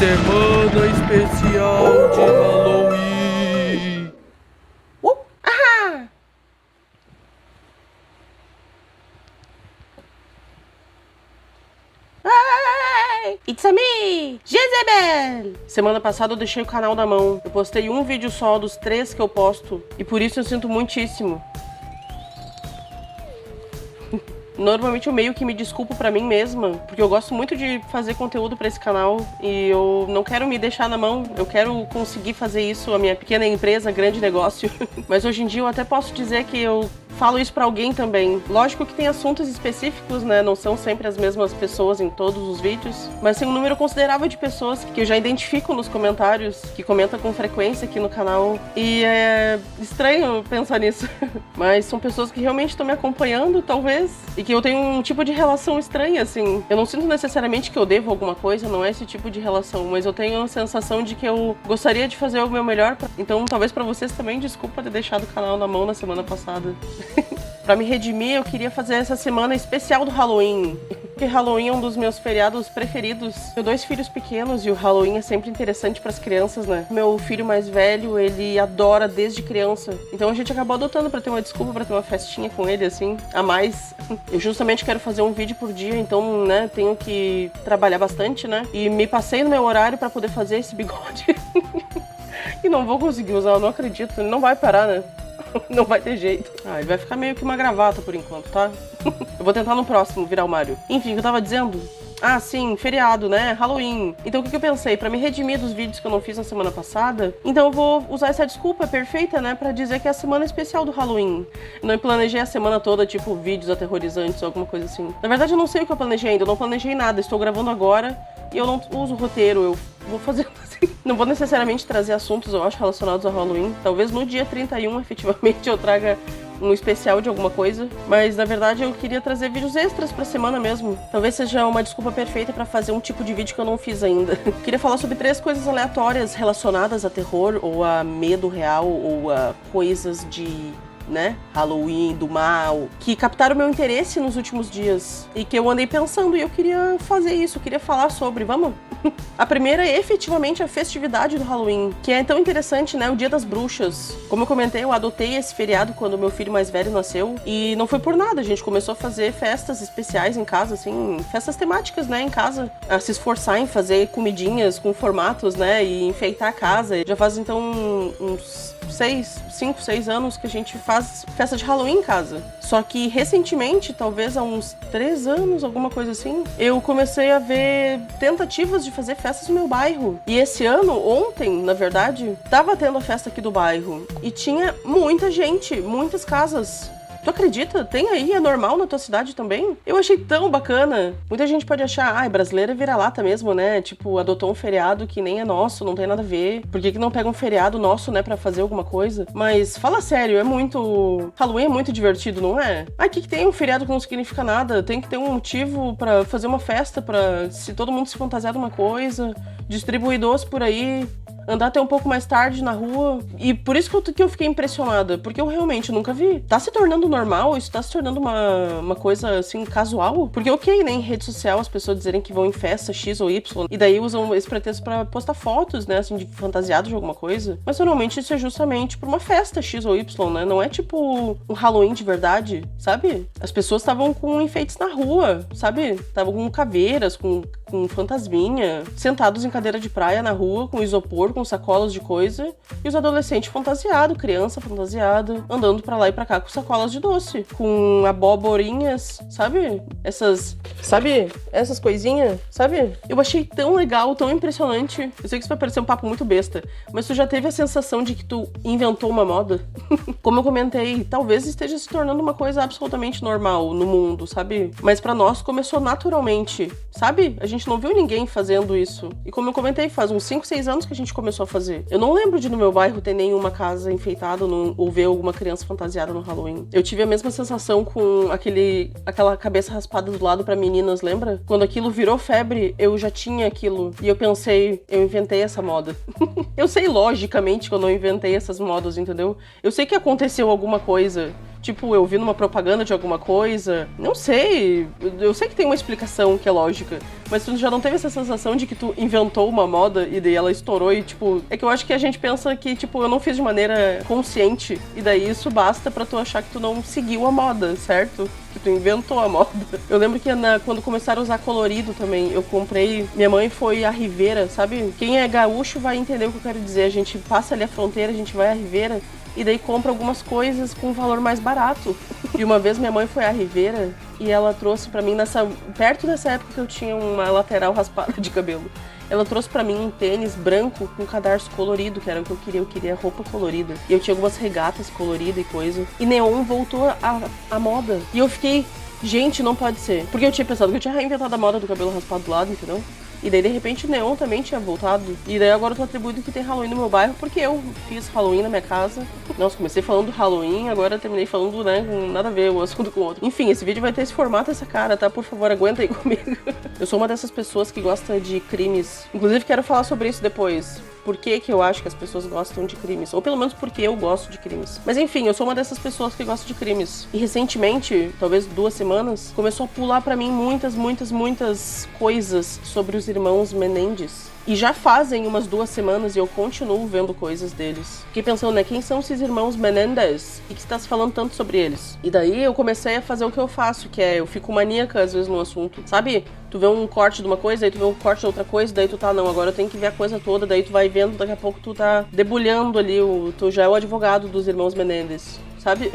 Semana especial de Halloween. Ah! Hey, it's a me, Jezebel! Semana passada eu deixei o canal na mão. Eu postei um vídeo só dos 3 que eu posto. E por isso eu sinto muitíssimo. Normalmente eu meio que me desculpo pra mim mesma, porque eu gosto muito de fazer conteúdo pra esse canal e eu não quero me deixar na mão, eu quero conseguir fazer isso, a minha pequena empresa, grande negócio. Mas hoje em dia eu até posso dizer que eu falo isso pra alguém também. Lógico que tem assuntos específicos, né? Não são sempre as mesmas pessoas em todos os vídeos, mas tem um número considerável de pessoas que eu já identifico nos comentários, que comentam com frequência aqui no canal. E é estranho pensar nisso. Mas são pessoas que realmente estão me acompanhando, talvez, e que eu tenho um tipo de relação estranha, assim. Eu não sinto necessariamente que eu devo alguma coisa, não é esse tipo de relação, mas eu tenho a sensação de que eu gostaria de fazer o meu melhor. Então, talvez pra vocês também, desculpa ter deixado o canal na mão na semana passada. Pra me redimir, eu queria fazer essa semana especial do Halloween. Porque Halloween é um dos meus feriados preferidos. Tenho 2 filhos pequenos e o Halloween é sempre interessante pras crianças, né? Meu filho mais velho, ele adora desde criança. Então a gente acabou adotando pra ter uma desculpa pra ter uma festinha com ele, assim, a mais. Eu justamente quero fazer um vídeo por dia, então, né, tenho que trabalhar bastante, né? E me passei no meu horário pra poder fazer esse bigode. E não vou conseguir usar, eu não acredito. Ele não vai parar, né? Não vai ter jeito. Ah, ele vai ficar meio que uma gravata por enquanto, tá? Eu vou tentar no próximo virar o Mario. Enfim, o que eu tava dizendo? Ah, sim, feriado, né? Halloween. Então o que eu pensei? Pra me redimir dos vídeos que eu não fiz na semana passada, então eu vou usar essa desculpa perfeita, né? Pra dizer que é a semana especial do Halloween. Eu não planejei a semana toda, tipo, vídeos aterrorizantes ou alguma coisa assim. Na verdade, eu não sei o que eu planejei ainda. Eu não planejei nada. Estou gravando agora e eu não uso roteiro. Eu vou fazendo assim. Não vou necessariamente trazer assuntos, eu acho, relacionados ao Halloween. Talvez no dia 31, efetivamente, eu traga um especial de alguma coisa, mas na verdade eu queria trazer vídeos extras pra semana mesmo. Talvez seja uma desculpa perfeita pra fazer um tipo de vídeo que eu não fiz ainda. Queria falar sobre 3 coisas aleatórias relacionadas a terror, ou a medo real, ou a coisas de, né, Halloween, do mal, que captaram meu interesse nos últimos dias e que eu andei pensando e eu queria fazer isso, eu queria falar sobre, vamos? A primeira é efetivamente a festividade do Halloween, que é tão interessante, né, o Dia das Bruxas. Como eu comentei, eu adotei esse feriado quando meu filho mais velho nasceu e não foi por nada, a gente começou a fazer festas especiais em casa, assim, festas temáticas, né, em casa, a se esforçar em fazer comidinhas com formatos, né, e enfeitar a casa. Já faz então uns 5, 6 anos que a gente faz festa de Halloween em casa. Só que recentemente, talvez há uns 3 anos, alguma coisa assim, eu comecei a ver tentativas de fazer festas no meu bairro. E esse ano, ontem, na verdade, tava tendo a festa aqui do bairro. E tinha muita gente, muitas casas. Tu acredita? Tem aí? É normal na tua cidade também? Eu achei tão bacana. Muita gente pode achar, ah, brasileiro é vira-lata mesmo, né? Tipo, adotou um feriado que nem é nosso, não tem nada a ver. Por que não pega um feriado nosso, né, pra fazer alguma coisa? Mas, fala sério, é muito... Halloween é muito divertido, não é? Ah, que tem um feriado que não significa nada? Tem que ter um motivo pra fazer uma festa, pra se todo mundo se fantasiar de uma coisa, distribuir doce por aí, andar até um pouco mais tarde na rua. E por isso que eu fiquei impressionada, porque eu realmente nunca vi. Tá se tornando normal, isso tá se tornando uma coisa, assim, casual. Porque ok, né, em rede social as pessoas dizerem que vão em festa X ou Y, e daí usam esse pretexto pra postar fotos, né, assim, de fantasiado de alguma coisa. Mas normalmente isso é justamente por uma festa X ou Y, né, não é tipo um Halloween de verdade, sabe? As pessoas estavam com enfeites na rua, sabe? Estavam com caveiras, com fantasminha, sentados em cadeira de praia na rua, com isopor, com sacolas de coisa, e os adolescentes fantasiados, criança fantasiada, andando pra lá e pra cá com sacolas de doce, com abóborinhas, sabe? Essas coisinhas, sabe? Eu achei tão legal, tão impressionante. Eu sei que isso vai parecer um papo muito besta, mas tu já teve a sensação de que tu inventou uma moda? Como eu comentei, talvez esteja se tornando uma coisa absolutamente normal no mundo, sabe? Mas pra nós começou naturalmente, sabe? A gente não viu ninguém fazendo isso. E como eu comentei, faz uns 5, 6 anos que a gente começou a fazer. Eu não lembro de no meu bairro ter nenhuma casa enfeitada ou ver alguma criança fantasiada no Halloween. Eu tive a mesma sensação com aquela cabeça raspada do lado pra meninas, lembra? Quando aquilo virou febre, eu já tinha aquilo. E eu pensei, eu inventei essa moda. Eu sei logicamente que eu não inventei essas modas, entendeu? Eu sei que aconteceu alguma coisa Tipo, eu vi numa propaganda de alguma coisa. Não sei. Eu sei que tem uma explicação que é lógica. Mas tu já não teve essa sensação de que tu inventou uma moda e daí ela estourou e, tipo... É que eu acho que a gente pensa que, tipo, eu não fiz de maneira consciente. E daí isso basta pra tu achar que tu não seguiu a moda, certo? Que tu inventou a moda. Eu lembro que quando começaram a usar colorido também, eu comprei... Minha mãe foi a Rivera, sabe? Quem é gaúcho vai entender o que eu quero dizer. A gente passa ali a fronteira, a gente vai à Rivera e daí compra algumas coisas com um valor mais barato. E uma vez minha mãe foi à Rivera e ela trouxe pra mim, perto dessa época que eu tinha uma lateral raspada de cabelo. Ela trouxe pra mim um tênis branco com cadarço colorido, que era o que eu queria. Eu queria roupa colorida. E eu tinha algumas regatas coloridas e coisa. E neon voltou à moda. E eu fiquei, gente, não pode ser. Porque eu tinha pensado que eu tinha reinventado a moda do cabelo raspado do lado, entendeu? E daí, de repente, o neon também tinha voltado. E daí agora eu tô atribuindo que tem Halloween no meu bairro, porque eu fiz Halloween na minha casa. Nossa, comecei falando do Halloween, agora terminei falando, né, com nada a ver um assunto com o outro. Enfim, esse vídeo vai ter esse formato, essa cara, tá? Por favor, aguenta aí comigo. Eu sou uma dessas pessoas que gosta de crimes. Inclusive, quero falar sobre isso depois. Por que eu acho que as pessoas gostam de crimes. Ou pelo menos porque eu gosto de crimes. Mas enfim, eu sou uma dessas pessoas que gosta de crimes. E recentemente, talvez 2 semanas, começou a pular pra mim muitas coisas sobre os irmãos Menendez. E já fazem umas 2 semanas e eu continuo vendo coisas deles. Fiquei pensando, né, quem são esses irmãos Menendez? E que está se falando tanto sobre eles? E daí eu comecei a fazer o que eu faço, que é, eu fico maníaca às vezes no assunto. Sabe? Tu vê um corte de uma coisa, aí tu vê um corte de outra coisa, daí tu tá, não, agora eu tenho que ver a coisa toda, daí tu vai vendo, daqui a pouco tu tá debulhando ali, tu já é o advogado dos irmãos Menendez, sabe?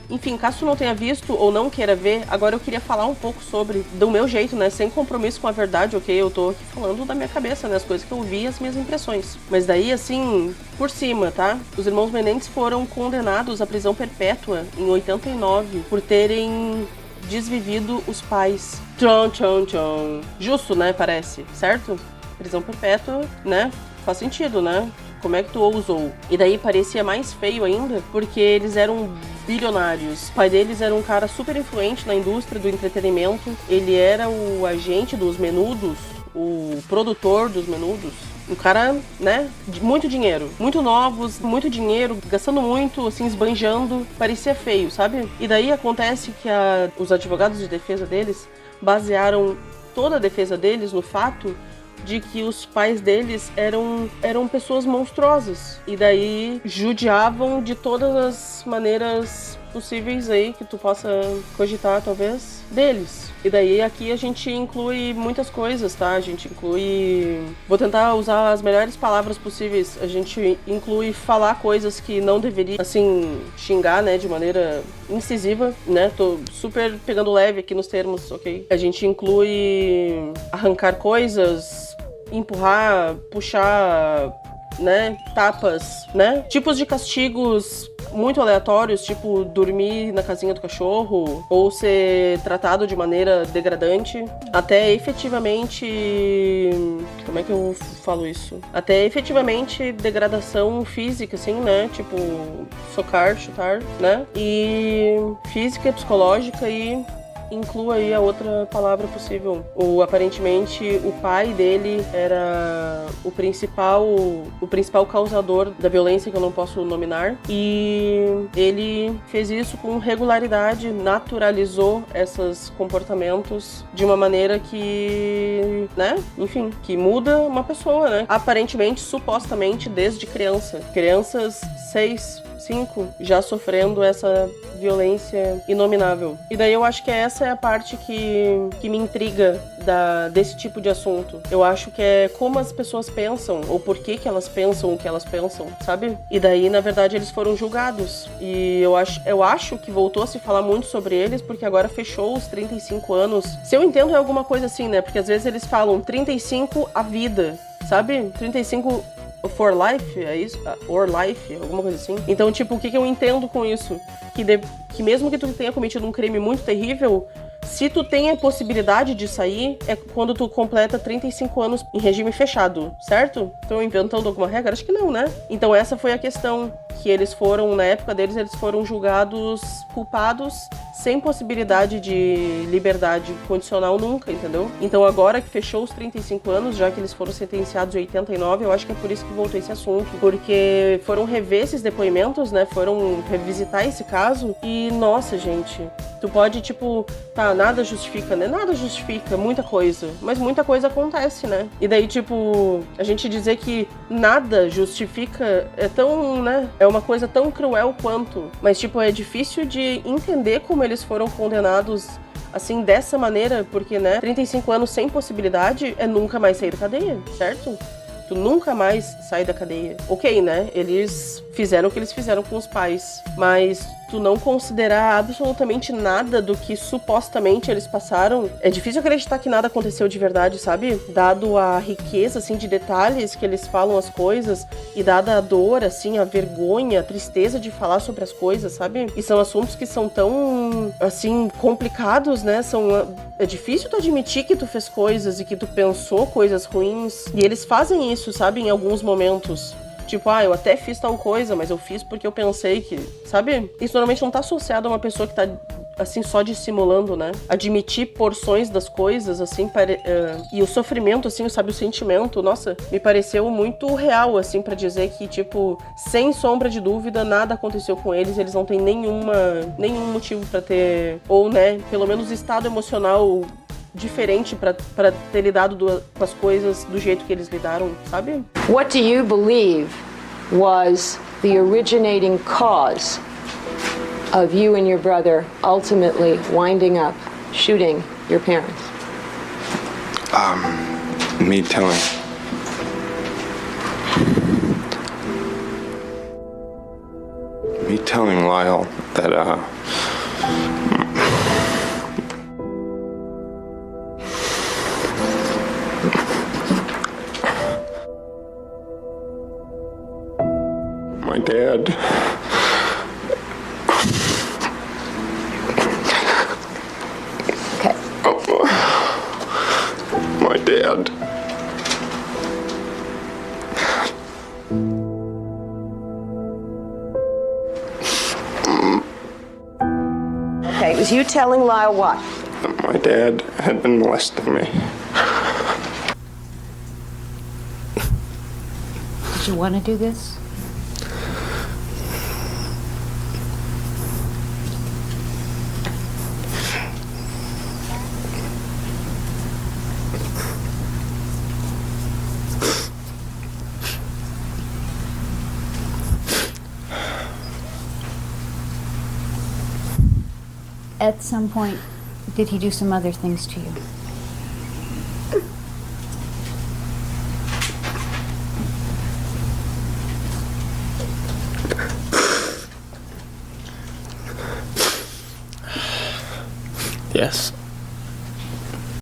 Enfim, caso tu não tenha visto ou não queira ver, agora eu queria falar um pouco sobre, do meu jeito, né, sem compromisso com a verdade, ok? Eu tô aqui falando da minha cabeça, né, as coisas que eu vi e as minhas impressões. Mas daí, assim, por cima, tá? Os irmãos Menendez foram condenados à prisão perpétua em 89 por terem desvivido os pais. Tchon, tchon, tchon. Justo, né, parece, certo? Prisão perpétua, né? Faz sentido, né? Como é que tu ousou? E daí parecia mais feio ainda, porque eles eram bilionários. O pai deles era um cara super influente na indústria do entretenimento. Ele era o agente dos Menudos, o produtor dos Menudos. Um cara, né, de muito dinheiro. Muito novos, muito dinheiro, gastando muito, assim, esbanjando. Parecia feio, sabe? E daí acontece que os advogados de defesa deles basearam toda a defesa deles no fato de que os pais deles eram pessoas monstruosas. E daí judiavam de todas as maneiras possíveis aí que tu possa cogitar, talvez, deles. E daí aqui a gente inclui muitas coisas, tá? A gente inclui... Vou tentar usar as melhores palavras possíveis. A gente inclui falar coisas que não deveria, assim, xingar, né? De maneira incisiva, né? Tô super pegando leve aqui nos termos, ok? A gente inclui arrancar coisas, empurrar, puxar, né? Tapas, né? Tipos de castigos muito aleatórios, tipo dormir na casinha do cachorro ou ser tratado de maneira degradante, até efetivamente... Como é que eu falo isso? Até efetivamente degradação física, assim, né? Tipo, socar, chutar, né? E física, psicológica e... inclua aí a outra palavra possível. Aparentemente, o pai dele era o principal causador da violência, que eu não posso nominar, e ele fez isso com regularidade, naturalizou esses comportamentos de uma maneira que, né, enfim, que muda uma pessoa, né? Aparentemente, supostamente, desde criança. Crianças 6, 5 já sofrendo essa violência inominável. E daí eu acho que essa é a parte que me intriga desse tipo de assunto. Eu acho que é como as pessoas pensam, ou por que elas pensam o que elas pensam, sabe? E daí, na verdade, eles foram julgados. E eu acho que voltou a se falar muito sobre eles, porque agora fechou os 35 anos. Se eu entendo, é alguma coisa assim, né? Porque às vezes eles falam 35 a vida, sabe? 35... for life, é isso? Or life, alguma coisa assim. Então, tipo, o que eu entendo com isso? Que mesmo que tu tenha cometido um crime muito terrível, Se tu tem a possibilidade de sair, é quando tu completa 35 anos em regime fechado, certo? Estão inventando alguma regra? Acho que não, né? Então essa foi a questão, que eles foram, na época deles, eles foram julgados culpados sem possibilidade de liberdade condicional nunca, entendeu? Então agora que fechou os 35 anos, já que eles foram sentenciados em 89, eu acho que é por isso que voltou esse assunto, porque foram rever esses depoimentos, né? Foram revisitar esse caso e, nossa, gente, tu pode, tipo, tá, nada justifica, né? Nada justifica, muita coisa, mas muita coisa acontece, né? E daí, tipo, a gente dizer que nada justifica é tão, né? É uma coisa tão cruel quanto, mas, tipo, é difícil de entender como eles foram condenados assim, dessa maneira, porque, né, 35 anos sem possibilidade é nunca mais sair da cadeia, certo? Tu nunca mais sai da cadeia. Ok, né? Eles fizeram o que eles fizeram com os pais, mas tu não considerar absolutamente nada do que supostamente eles passaram, é difícil acreditar que nada aconteceu de verdade, sabe? Dado a riqueza, assim, de detalhes que eles falam as coisas e dada a dor, assim, a vergonha, a tristeza de falar sobre as coisas, sabe? E são assuntos que são tão, assim, complicados, né? É difícil tu admitir que tu fez coisas e que tu pensou coisas ruins. E eles fazem isso, sabe? Em alguns momentos. Tipo, eu até fiz tal coisa, mas eu fiz porque eu pensei que... Sabe? Isso normalmente não tá associado a uma pessoa que tá, assim, só dissimulando, né? Admitir porções das coisas, assim, e o sofrimento, assim, sabe? O sentimento, nossa, me pareceu muito real, assim, pra dizer que, tipo, sem sombra de dúvida, nada aconteceu com eles não têm nenhum motivo pra ter... Ou, né, pelo menos estado emocional diferente pra ter lidado com as coisas do jeito que eles lidaram, sabe? What do you believe was the originating cause of you and your brother ultimately winding up shooting your parents? Me telling Lyle that, my dad. Okay. My dad. Okay, it was you telling Lyle what? That my dad had been molesting me. Did you want to do this? At some point, did he do some other things to you? Yes.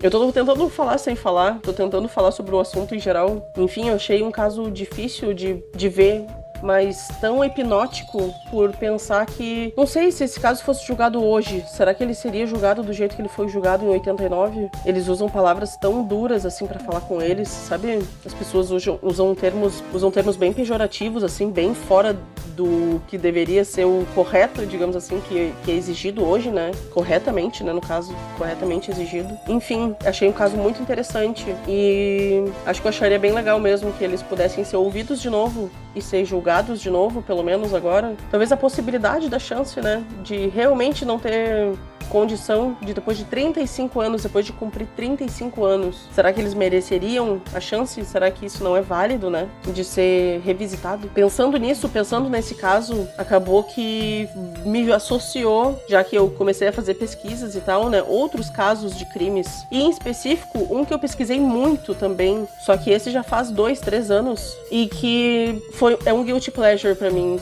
Eu tô tentando falar sem falar, tô tentando falar sobre o assunto em geral. Enfim, eu achei um caso difícil de ver, mas tão hipnótico por pensar que... Não sei se esse caso fosse julgado hoje, será que ele seria julgado do jeito que ele foi julgado em 89? Eles usam palavras tão duras, assim, pra falar com eles, sabe? As pessoas usam termos bem pejorativos, assim, bem fora do que deveria ser o correto, digamos assim, que é exigido hoje, né? Corretamente, né? No caso, corretamente exigido. Enfim, achei um caso muito interessante e acho que eu acharia bem legal mesmo que eles pudessem ser ouvidos de novo e ser julgados de novo, pelo menos agora. Talvez a possibilidade da chance, né? De realmente não ter condição de, depois de 35 anos, depois de cumprir 35 anos, será que eles mereceriam a chance? Será que isso não é válido, né? De ser revisitado? Pensando nisso, pensando nesse caso, acabou que me associou, já que eu comecei a fazer pesquisas e tal, né? Outros casos de crimes. E em específico, um que eu pesquisei muito também, só que esse já faz 2, 3 anos, e que é um guilty pleasure pra mim.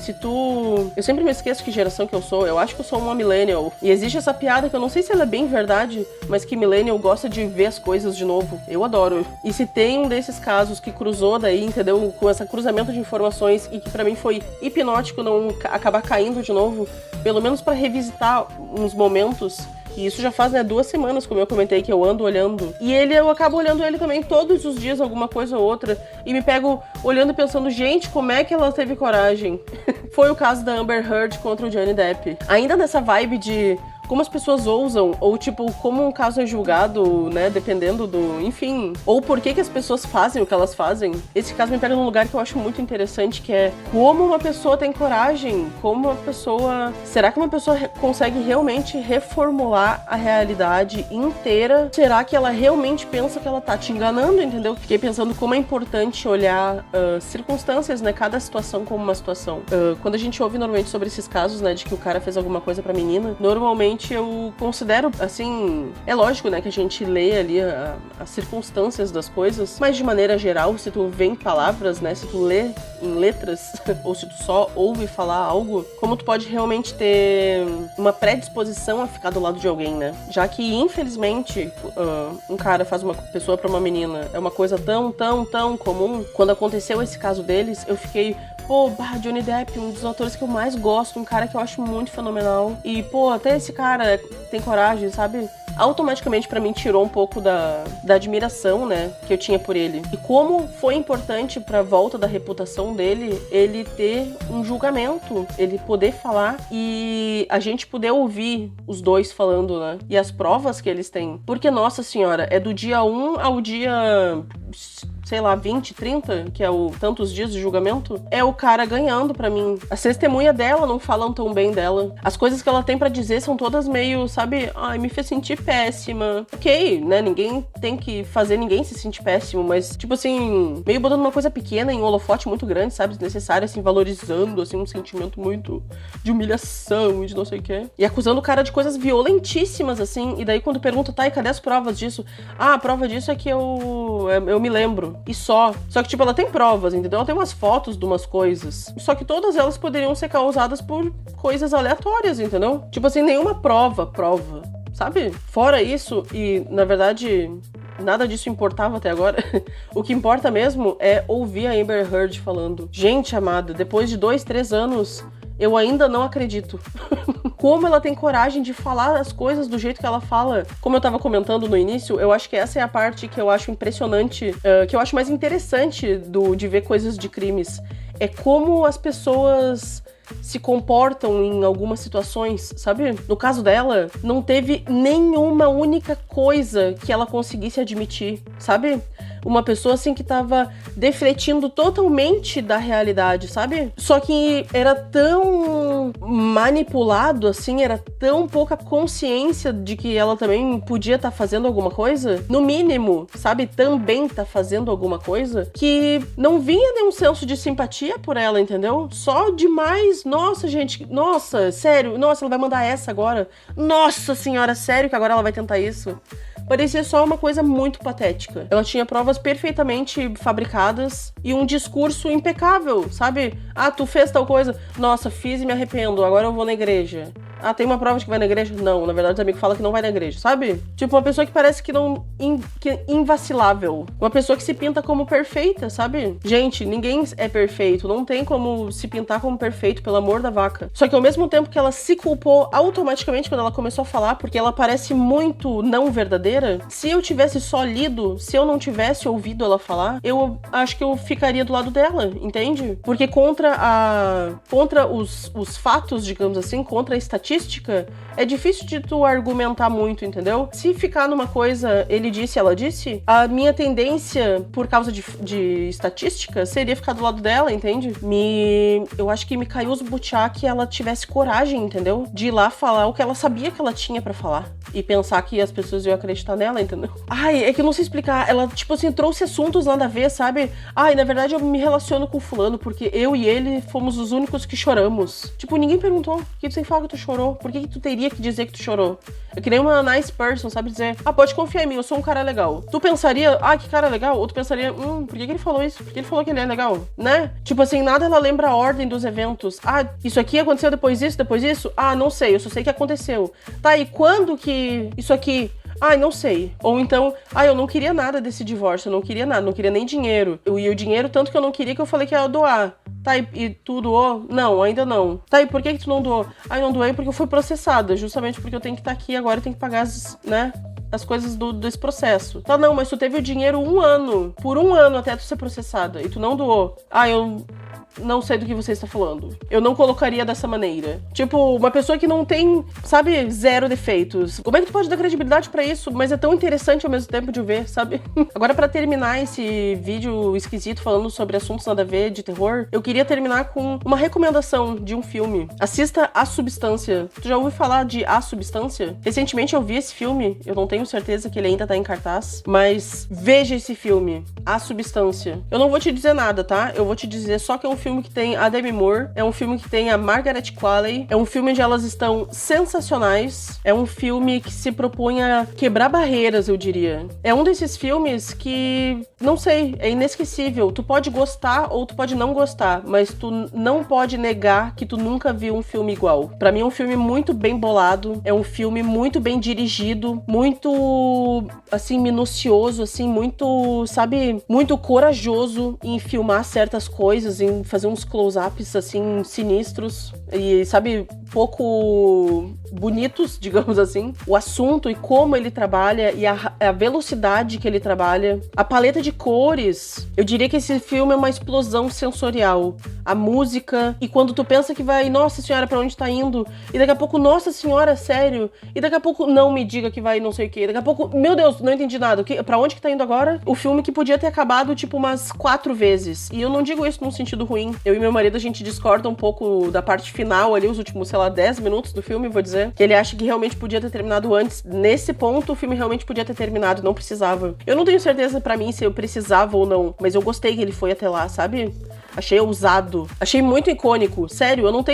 Eu sempre me esqueço que geração que eu sou, eu acho que eu sou uma millennial, e existe essa piada que eu não sei se ela é bem verdade, mas que millennial gosta de ver as coisas de novo. Eu adoro. E se tem um desses casos que cruzou daí, entendeu? Com esse cruzamento de informações e que pra mim foi hipnótico não acabar caindo de novo, pelo menos pra revisitar uns momentos, E isso já faz, né, 2 semanas, como eu comentei, que eu ando olhando. E eu acabo olhando ele também todos os dias, alguma coisa ou outra. E me pego olhando e pensando, gente, como é que ela teve coragem? Foi o caso da Amber Heard contra o Johnny Depp. Ainda nessa vibe de como as pessoas ousam, ou tipo, como um caso é julgado, né, dependendo do... Enfim, ou por que as pessoas fazem o que elas fazem. Esse caso me pega num lugar que eu acho muito interessante, que é como uma pessoa tem coragem, como uma pessoa... Será que uma pessoa consegue realmente reformular a realidade inteira? Será que ela realmente pensa que ela tá te enganando, entendeu? Fiquei pensando como é importante olhar circunstâncias, né, cada situação como uma situação. Quando a gente ouve normalmente sobre esses casos, né, de que o cara fez alguma coisa pra menina, normalmente eu considero, assim, é lógico, né, que a gente lê ali as circunstâncias das coisas, mas de maneira geral, se tu vê em palavras, né, se tu lê em letras, ou se tu só ouve falar algo, como tu pode realmente ter uma predisposição a ficar do lado de alguém, né? Já que, infelizmente, um cara faz uma pessoa pra uma menina, é uma coisa tão comum. Quando aconteceu esse caso deles, eu fiquei... Pô, Johnny Depp, um dos atores que eu mais gosto, um cara que eu acho muito fenomenal. E, pô, até esse cara tem coragem, sabe? Automaticamente, pra mim, tirou um pouco da admiração, né, que eu tinha por ele. E como foi importante pra volta da reputação dele, ele ter um julgamento, ele poder falar e a gente poder ouvir os dois falando, né? E as provas que eles têm. Porque, nossa senhora, é do dia 1 ao dia... sei lá, 20, 30, que é o tantos dias de julgamento, é o cara ganhando pra mim. As testemunhas dela não falam tão bem dela. As coisas que ela tem pra dizer são todas meio, sabe, ai, me fez sentir péssima. Ok, né, ninguém tem que fazer ninguém se sentir péssimo, mas, tipo assim, meio botando uma coisa pequena em um holofote muito grande, sabe, desnecessário, assim, valorizando, assim, um sentimento muito de humilhação e de não sei o quê. E acusando o cara de coisas violentíssimas, assim, e daí quando pergunta, tá, e cadê as provas disso? Ah, a prova disso é que eu me lembro. E só que, tipo, ela tem provas, entendeu? Ela tem umas fotos de umas coisas. Só que todas elas poderiam ser causadas por coisas aleatórias, entendeu? Tipo assim, nenhuma prova, sabe? Fora isso, e na verdade... nada disso importava até agora. O que importa mesmo é ouvir a Amber Heard falando. Gente amada, depois de 2, 3 anos... eu ainda não acredito. Como ela tem coragem de falar as coisas do jeito que ela fala. Como eu tava comentando no início, eu acho que essa é a parte que eu acho impressionante, que eu acho mais interessante de ver coisas de crimes. É como as pessoas se comportam em algumas situações, sabe? No caso dela, não teve nenhuma única coisa que ela conseguisse admitir, sabe? Uma pessoa, assim, que tava defletindo totalmente da realidade, sabe? Só que era tão manipulado, assim, era tão pouca consciência de que ela também podia estar fazendo alguma coisa, no mínimo, sabe? Também tá fazendo alguma coisa, que não vinha nenhum senso de simpatia por ela, entendeu? Só demais, nossa, gente, nossa, sério, nossa, ela vai mandar essa agora. Nossa senhora, sério que agora ela vai tentar isso? Parecia só uma coisa muito patética. Ela tinha provas perfeitamente fabricadas e um discurso impecável, sabe? Ah, tu fez tal coisa? Nossa, fiz e me arrependo, agora eu vou na igreja. Ah, tem uma prova de que vai na igreja? Não, na verdade os amigos falam que não vai na igreja, sabe? Tipo, uma pessoa que parece que não... que é invacilável. Uma pessoa que se pinta como perfeita, sabe? Gente, ninguém é perfeito. Não tem como se pintar como perfeito, pelo amor da vaca. Só que ao mesmo tempo que ela se culpou automaticamente quando ela começou a falar, porque ela parece muito não verdadeira, se eu tivesse só lido, se eu não tivesse ouvido ela falar, eu acho que eu ficaria do lado dela, entende? Porque contra os fatos, digamos assim, contra a estatística, é difícil de tu argumentar muito, entendeu? Se ficar numa coisa, ele disse, ela disse, a minha tendência, por causa de estatística, seria ficar do lado dela, entende? Eu acho que me caiu os butiá que ela tivesse coragem, entendeu? De ir lá falar o que ela sabia que ela tinha pra falar. E pensar que as pessoas iam acreditar nela, entendeu? Ai, é que eu não sei explicar. Ela, tipo assim, trouxe assuntos nada a ver, sabe? Ai, na verdade eu me relaciono com o fulano porque eu e ele fomos os únicos que choramos. Tipo, ninguém perguntou. Por que tu tem que falar que tu chorou? Por que tu teria que dizer que tu chorou? Eu queria uma nice person, sabe? Dizer, pode confiar em mim, eu sou um cara legal. Tu pensaria, que cara legal? Ou tu pensaria, por que ele falou isso? Por que ele falou que ele é legal? Né? Tipo assim, nada ela lembra a ordem dos eventos. Isso aqui aconteceu depois disso, depois disso? Não sei, eu só sei que aconteceu. Tá, e quando que isso aqui... não sei. Ou então, eu não queria nada desse divórcio, eu não queria nada, não queria nem dinheiro. E o dinheiro, tanto que eu não queria, que eu falei que ia doar. Tá, e tu doou? Não, ainda não. Tá, e por que tu não doou? Ah, eu não doei porque eu fui processada, justamente porque eu tenho que estar aqui agora e tenho que pagar as coisas desse processo. Tá, não, mas tu teve o dinheiro por um ano até tu ser processada, e tu não doou. Ah, eu não sei do que você está falando. Eu não colocaria dessa maneira. Tipo, uma pessoa que não tem, sabe, zero defeitos. Como é que tu pode dar credibilidade pra isso? Mas é tão interessante ao mesmo tempo de ver, sabe? Agora, pra terminar esse vídeo esquisito falando sobre assuntos nada a ver de terror, eu queria terminar com uma recomendação de um filme. Assista A Substância. Tu já ouviu falar de A Substância? Recentemente eu vi esse filme, eu não tenho certeza que ele ainda tá em cartaz, mas veja esse filme, A Substância. Eu não vou te dizer nada, tá? Eu vou te dizer só que é um filme que tem a Demi Moore, é um filme que tem a Margaret Qualley, é um filme onde elas estão sensacionais, é um filme que se propõe a quebrar barreiras, eu diria. É um desses filmes que, não sei, é inesquecível. Tu pode gostar ou tu pode não gostar, mas tu não pode negar que tu nunca viu um filme igual. Pra mim é um filme muito bem bolado, é um filme muito bem dirigido, muito, assim, minucioso, assim, muito, sabe, muito corajoso em filmar certas coisas, em fazer uns close-ups, assim, sinistros e, sabe, pouco bonitos, digamos assim. O assunto e como ele trabalha e a velocidade que ele trabalha, a paleta de cores. Eu diria que esse filme é uma explosão sensorial. A música, e quando tu pensa que vai, nossa senhora, pra onde tá indo? E daqui a pouco, nossa senhora, sério? E daqui a pouco, não me diga que vai não sei o quê. Daqui a pouco, meu Deus, não entendi nada. Pra onde que tá indo agora? O filme que podia ter acabado, tipo, umas 4 vezes. E eu não digo isso num sentido ruim. Eu e meu marido, a gente discorda um pouco da parte final ali, os últimos, sei lá, 10 minutos do filme, vou dizer. Que ele acha que realmente podia ter terminado antes. Nesse ponto, o filme realmente podia ter terminado, não precisava. Eu não tenho certeza pra mim se eu precisava ou não, mas eu gostei que ele foi até lá, sabe? Achei ousado. Achei muito icônico. Sério, eu não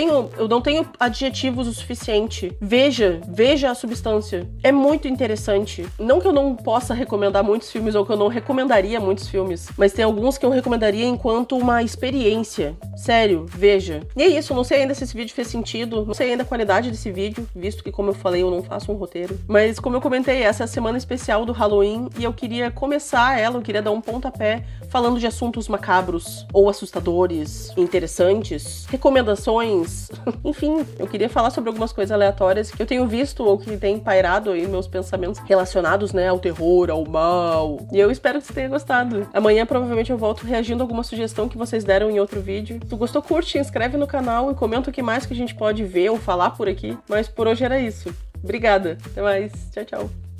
tenho adjetivos o suficiente. Veja A Substância. É muito interessante. Não que eu não possa recomendar muitos filmes ou que eu não recomendaria muitos filmes, mas tem alguns que eu recomendaria enquanto uma experiência. Sério, veja. E é isso, eu não sei ainda se esse vídeo fez sentido, não sei ainda a qualidade desse vídeo, visto que, como eu falei, eu não faço um roteiro. Mas, como eu comentei, essa é a semana especial do Halloween e eu queria começar ela, eu queria dar um pontapé falando de assuntos macabros ou assustadores, interessantes, recomendações, enfim, eu queria falar sobre algumas coisas aleatórias que eu tenho visto ou que tem pairado aí meus pensamentos relacionados, né, ao terror, ao mal. E eu espero que você tenha gostado. Amanhã provavelmente eu volto reagindo a alguma sugestão que vocês deram em outro vídeo. Se tu gostou, curte, inscreve no canal e comenta o que mais que a gente pode ver ou falar por aqui. Mas por hoje era isso. Obrigada. Até mais. Tchau, tchau.